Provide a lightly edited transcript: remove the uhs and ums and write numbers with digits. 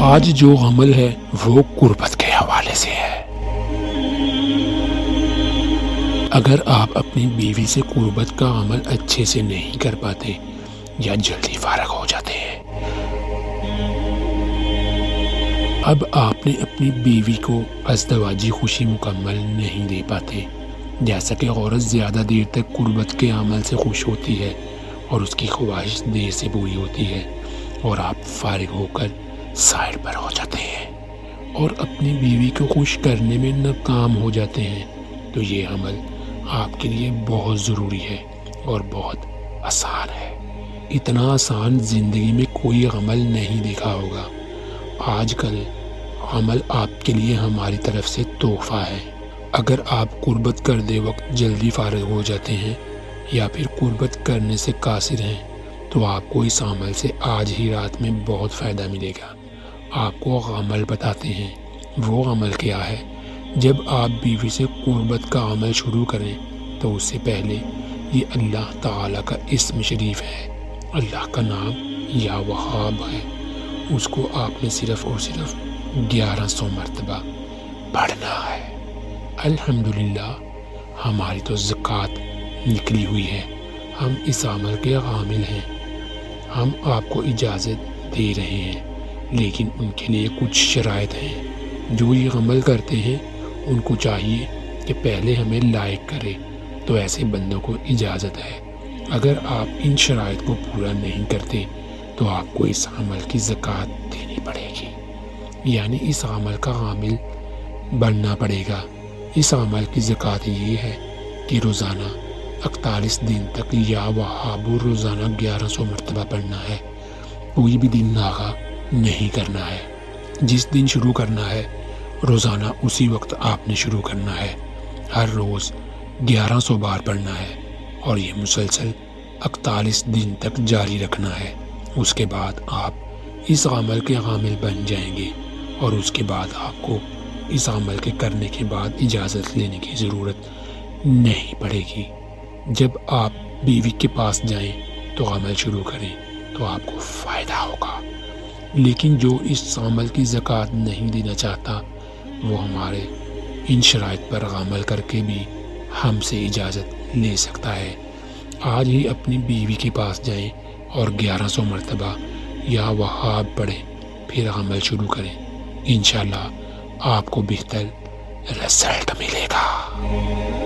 آج جو عمل ہے وہ قربت کے حوالے سے ہے۔ اگر آپ اپنی بیوی سے قربت کا عمل اچھے سے نہیں کر پاتے یا جلدی فارغ ہو جاتے ہیں، اب آپ نے اپنی بیوی کو ازدواجی خوشی مکمل نہیں دے پاتے۔ جیسا کہ عورت زیادہ دیر تک قربت کے عمل سے خوش ہوتی ہے اور اس کی خواہش دیر سے پوری ہوتی ہے، اور آپ فارغ ہو کر سائڈ پر ہو جاتے ہیں اور اپنی بیوی کو خوش کرنے میں ناکام ہو جاتے ہیں، تو یہ عمل آپ کے لیے بہت ضروری ہے اور بہت آسان ہے۔ اتنا آسان زندگی میں کوئی عمل نہیں دیکھا ہوگا۔ آج کل عمل آپ کے لیے ہماری طرف سے تحفہ ہے۔ اگر آپ قربت کرتے وقت جلدی فارغ ہو جاتے ہیں یا پھر قربت کرنے سے قاصر ہیں، تو آپ کو اس عمل سے آج ہی رات میں بہت فائدہ ملے گا۔ آپ کو عمل بتاتے ہیں۔ وہ عمل کیا ہے؟ جب آپ بیوی سے قربت کا عمل شروع کریں تو اس سے پہلے یہ اللہ تعالیٰ کا اسم شریف ہے، اللہ کا نام یا وہاب ہے، اس کو آپ نے صرف اور صرف 1100 مرتبہ پڑھنا ہے۔ الحمدللہ ہماری تو زکوٰۃ نکلی ہوئی ہے، ہم اس عمل کے عامل ہیں، ہم آپ کو اجازت دے رہے ہیں، لیکن ان کے لیے کچھ شرائط ہیں۔ جو یہ عمل کرتے ہیں ان کو چاہیے کہ پہلے ہمیں لائک کرے، تو ایسے بندوں کو اجازت ہے۔ اگر آپ ان شرائط کو پورا نہیں کرتے تو آپ کو اس عمل کی زکوٰۃ دینی پڑے گی، یعنی اس عمل کا عامل بننا پڑے گا۔ اس عمل کی زکوٰۃ یہ ہے کہ روزانہ 41 دن تک یا وہاب روزانہ 1100 مرتبہ پڑھنا ہے، کوئی بھی دن ناغا نہیں کرنا ہے۔ جس دن شروع کرنا ہے روزانہ اسی وقت آپ نے شروع کرنا ہے، ہر روز 1100 بار پڑھنا ہے، اور یہ مسلسل 41 دن تک جاری رکھنا ہے۔ اس کے بعد آپ اس عمل کے عامل بن جائیں گے، اور اس کے بعد آپ کو اس عمل کے کرنے کے بعد اجازت لینے کی ضرورت نہیں پڑے گی۔ جب آپ بیوی کے پاس جائیں تو عمل شروع کریں تو آپ کو فائدہ ہوگا، لیکن جو اس عمل کی زکوٰۃ نہیں دینا چاہتا وہ ہمارے ان شرائط پر عمل کر کے بھی ہم سے اجازت لے سکتا ہے۔ آج ہی اپنی بیوی کے پاس جائیں اور 1100 مرتبہ یا وہاب پڑھیں، پھر عمل شروع کریں، انشاءاللہ آپ کو بہتر رزلٹ ملے گا۔